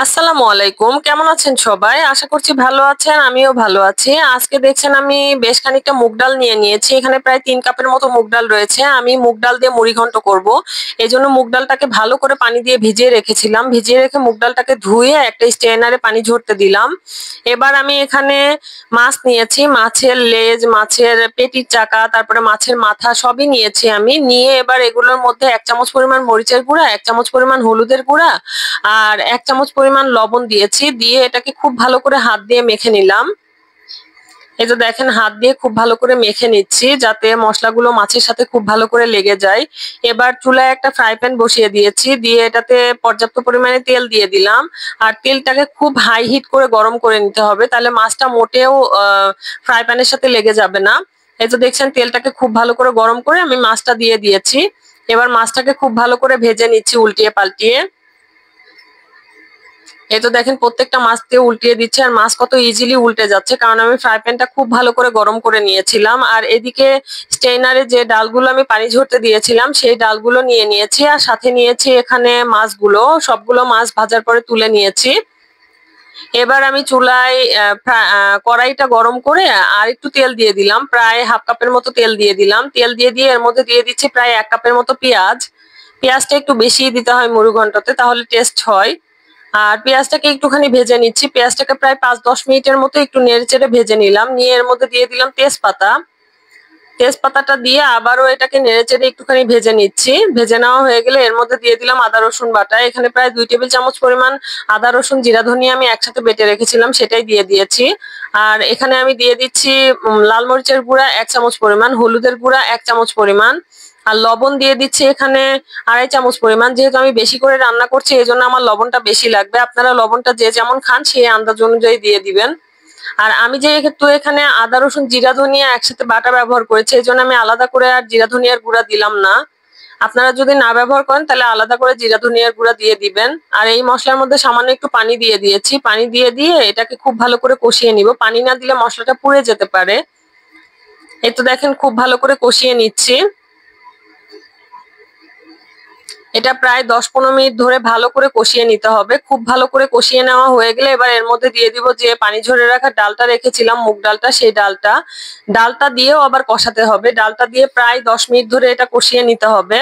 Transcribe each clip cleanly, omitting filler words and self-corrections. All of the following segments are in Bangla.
আসসালামু আলাইকুম, কেমন আছেন সবাই? আশা করছি ভালো আছেন, আমিও ভালো আছি। আজকে দেখছেন আমি বেশ খানিকটা মুগ ডাল নিয়ে নিয়েছি। এখানে প্রায় 3 কাপের মতো মুগ ডাল রয়েছে। আমি মুগ ডাল দিয়ে মুড়ি ঘন্ট করব। এজন্য মুগ ডালটাকে ভালো করে পানি দিয়ে ভিজিয়ে রেখেছিলাম। ভিজিয়ে রেখে মুগ ডালটাকে ধুয়ে একটা স্ট্রেনারে পানি ঝরতে দিলাম। এবার আমি এখানে মাছ নিয়েছি, মাছের লেজ, মাছের পেটির চাকা, তারপরে মাছের মাথা সবই নিয়েছি আমি। নিয়ে এবার এগুলোর মধ্যে 1 চামচ পরিমাণ মরিচের গুঁড়া, 1 চামচ পরিমাণ হলুদের গুঁড়া আর 1 চামচ পরিমাণ লবণ দিয়েছি। দিয়ে এটাকে খুব ভালো করে হাত দিয়ে মেখে নিলাম। এই যে দেখেন, হাত দিয়ে খুব ভালো করে মেখে নিচ্ছি যাতে মশলাগুলো মাছের সাথে খুব ভালো করে লেগে যায়। এবার চুলায় একটা ফ্রাই প্যান বসিয়ে দিয়েছি, দিয়ে এটাতে পর্যাপ্ত পরিমাণে তেল দিয়ে দিলাম। আর তেলটাকে খুব হাই হিট করে গরম করে নিতে হবে, তাহলে মাছটা মোটেও ফ্রাই প্যানের সাথে লেগে যাবে না। এই তো দেখছেন, তেলটাকে খুব ভালো করে গরম করে আমি মাছটা দিয়ে দিয়েছি। এবার মাছটাকে খুব ভালো করে ভেজে নিচ্ছি উল্টিয়ে পাল্টিয়ে। এই তো দেখেন, প্রত্যেকটা মাছ দিয়ে উল্টিয়ে দিচ্ছে আর মাছ কত ইজিলি উল্টে যাচ্ছে, কারণ আমি ফ্রাই প্যানটা খুব ভালো করে গরম করে নিয়েছিলাম। আর এদিকে স্টেইনারে যে ডালগুলো আমি পানি ঝরতে দিয়েছিলাম সেই ডালগুলো নিয়ে নিয়েছি, আর সাথে নিয়েছি এখানে মাছগুলো। সবগুলো মাছ ভাজার পরে তুলে নিয়েছি। এবার আমি চুলায় কড়াইটা গরম করে আর একটু তেল দিয়ে দিলাম, প্রায় হাফ কাপের মতো তেল দিয়ে দিলাম। তেল দিয়ে এর মধ্যে দিয়ে দিচ্ছি প্রায় 1 কাপের মতো পেঁয়াজ। পেঁয়াজটা একটু বেশি দিতে হয় মুড়ি ঘন্টতে, তাহলে টেস্ট হয়। আর পেঁয়াজটাকে একটুখানি ভেজে নিচ্ছি। পেঁয়াজটাকে প্রায় 5-10 মিনিটের মতো একটু নেড়েচেড়ে ভেজে নিলাম। নিয়ে এর মধ্যে দিয়ে দিলাম তেজপাতা। তেজপাতাটা দিয়ে আবারও এটাকে নেড়েচেড়ে একটুখানি ভেজে নিচ্ছি। ভেজে নেওয়া হয়ে গেলে এর মধ্যে দিয়ে দিলাম আদা রসুন বাটা। এখানে প্রায় 2 টেবিল চামচ পরিমাণ আদা রসুন জিরা ধনিয়া আমি একসাথে বেটে রেখেছিলাম, সেটাই দিয়ে দিয়েছি। আর এখানে আমি দিয়ে দিচ্ছি লাল মরিচের গুঁড়া 1 চামচ পরিমাণ, হলুদের গুঁড়া 1 চামচ পরিমাণ, আর লবণ দিয়ে দিচ্ছি এখানে 2.5 চামচ পরিমাণ। যেহেতু আমি বেশি করে রান্না করছি এই জন্য আমার লবণটা বেশি লাগবে। আপনারা লবণটা যে যেমন খান সেই আন্দাজ অনুযায়ী দিয়ে দিবেন। আর আমি যেহেতু এখানে আদা রসুন জিরা ধনিয়া একসাথে বাটা ব্যবহার করেছি, এই জন্য আমি আলাদা করে আর জিরা ধনিয়ার গুঁড়া দিলাম না। আপনারা যদি না ব্যবহার করেন তাহলে আলাদা করে জিরা ধনিয়ার গুঁড়া দিয়ে দিবেন। আর এই মশলার মধ্যে সামান্য একটু পানি দিয়ে দিয়েছি। পানি দিয়ে এটাকে খুব ভালো করে কষিয়ে নিব। পানি না দিলে মশলাটা পুড়ে যেতে পারে। এই তো দেখেন, খুব ভালো করে কষিয়ে নিচ্ছি। এটা প্রায় 10-15 মিনিট ধরে ভালো করে কষিয়ে নিতে হবে। খুব ভালো করে কষিয়ে নেওয়া হয়ে গেলে এবার এর মধ্যে দিয়ে দিব যে পানি ঝরে রাখা ডালটা রেখেছিলাম, মুগ ডালটা, সেই ডালটা দিয়েও আবার কষাতে হবে। ডালটা দিয়ে প্রায় 10 মিনিট ধরে এটা কষিয়ে নিতে হবে,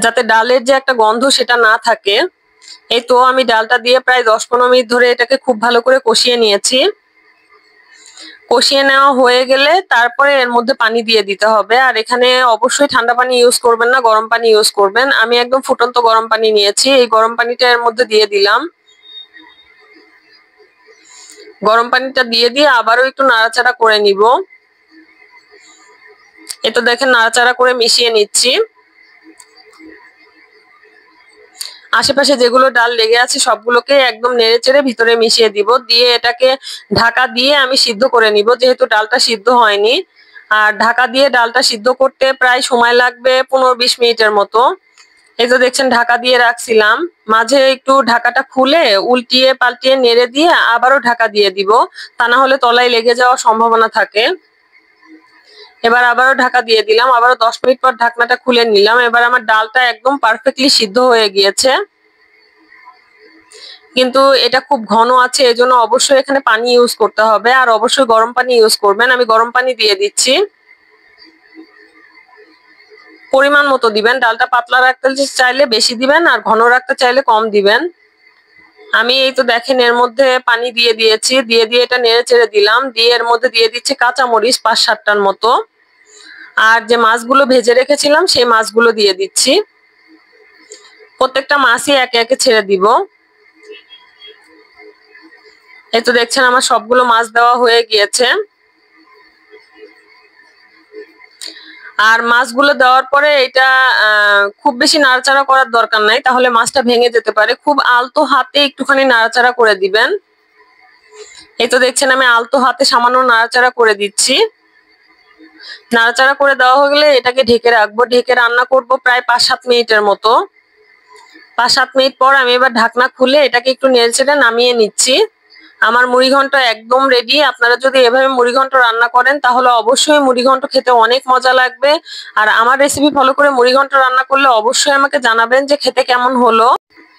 যাতে ডালের যে একটা গন্ধ সেটা না থাকে। এই তো আমি ডালটা দিয়ে প্রায় 10-15 মিনিট ধরে এটাকে খুব ভালো করে কষিয়ে নিয়েছি। কষিয়ে নেওয়া হয়ে গেলে তারপরে এর মধ্যে পানি দিয়ে দিতে হবে। আর এখানে অবশ্যই ঠান্ডা পানি ইউজ করবেন না, গরম পানি ইউজ করবেন। আমি একদম ফুটন্ত গরম পানি নিয়েছি, এই গরম পানিটা এর মধ্যে দিয়ে দিলাম। গরম পানিটা দিয়ে আবারও একটু নাড়াচাড়া করে নিব। এই তো দেখেন, নাড়াচাড়া করে মিশিয়ে নিচ্ছি। আশেপাশে যেগুলো ডাল লেগে আছে সবগুলোকে একদম নেড়েচেড়ে ভিতরে মিশিয়ে দিব। দিয়ে এটাকে ঢাকা দিয়ে আমি সিদ্ধ করে নিব, যেহেতু ডালটা সিদ্ধ হয়নি। আর ঢাকা দিয়ে ডালটা সিদ্ধ করতে প্রায় সময় লাগবে 15-20 মিনিটের মতো। এই তো দেখছেন, ঢাকা দিয়ে রাখছিলাম। মাঝে একটু ঢাকাটা খুলে উল্টিয়ে পাল্টিয়ে নেড়ে দিয়ে আবারও ঢাকা দিয়ে দিব, তা না হলে তলায় লেগে যাওয়ার সম্ভাবনা থাকে। এবার আবারও ঢাকা দিয়ে দিলাম, আবারও 10 মিনিট পর ঢাকনাটা খুলে নিলাম। এবার আমার ডালটা একদম পারফেক্টলি সিদ্ধ হয়ে গিয়েছে, কিন্তু এটা খুব ঘন আছে, এজন্য অবশ্যই এখানে পানি ইউজ করতে হবে। আর অবশ্যই গরম পানি ইউজ করবেন। আমি গরম পানি দিয়ে দিচ্ছি, পরিমাণ মতো দিবেন। ডালটা পাতলা রাখতে চাইলে বেশি দিবেন, আর ঘন রাখতে চাইলে কম দিবেন। আমি এই তো দেখেন এর মধ্যে পানি দিয়ে দিয়েছি। দিয়ে এটা নেড়ে চেড়ে দিলাম। দিয়ে এর মধ্যে দিয়ে দিচ্ছি কাঁচামরিচ 5-7টার মতো। আর যে মাছগুলো ভেজে রেখেছিলাম সেই মাছগুলো দিয়ে দিচ্ছি। প্রত্যেকটা মাছই একে একে ছেড়ে দিব। এই তো দেখছেন, আমার সবগুলো মাছ দেওয়া হয়ে গিয়েছে। আর মাছগুলো দেওয়ার পরে এটা খুব বেশি নাড়াচাড়া করার দরকার নাই, তাহলে মাছটা ভেঙে যেতে পারে। খুব আলতো হাতে একটুখানি নাড়াচাড়া করে দিবেন। এই তো দেখছেন, আমি আলতো হাতে সামান্য নাড়াচাড়া করে দিচ্ছি। নাড়াচাড়া করে দেওয়া হয়ে গেলে এটাকে ঢেকে রাখবো। ঢেকে রান্না করব প্রায় 5-7 মিনিটের মতো। 5-7 মিনিট পর আমি এবার ঢাকনা খুলে এটাকে একটু নেড়েচেড়ে নামিয়ে নিচ্ছি। আমার মুড়ি ঘন্ট একদম রেডি। আপনারা যদি এভাবে মুড়ি ঘন্ট রান্না করেন তাহলে অবশ্যই মুড়ি ঘন্ট খেতে অনেক মজা লাগবে। আর আমার রেসিপি ফলো করে মুড়ি ঘন্ট রান্না করলে অবশ্যই আমাকে জানাবেন যে খেতে কেমন হলো।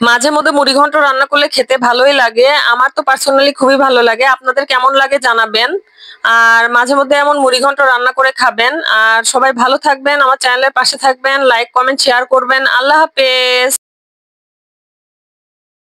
মাঝে মধ্যে মুড়িঘন্ট রান্না করলে খেতে ভালোই লাগে, আমার তো পার্সোনালি খুবই ভালো লাগে। আপনাদের কেমন লাগে জানাবেন। আর মাঝে মধ্যে এমন মুড়িঘন্ট রান্না করে খাবেন। আর সবাই ভালো থাকবেন, আমার চ্যানেলের পাশে থাকবেন, লাইক কমেন্ট শেয়ার করবেন। আল্লাহ হাফেজ।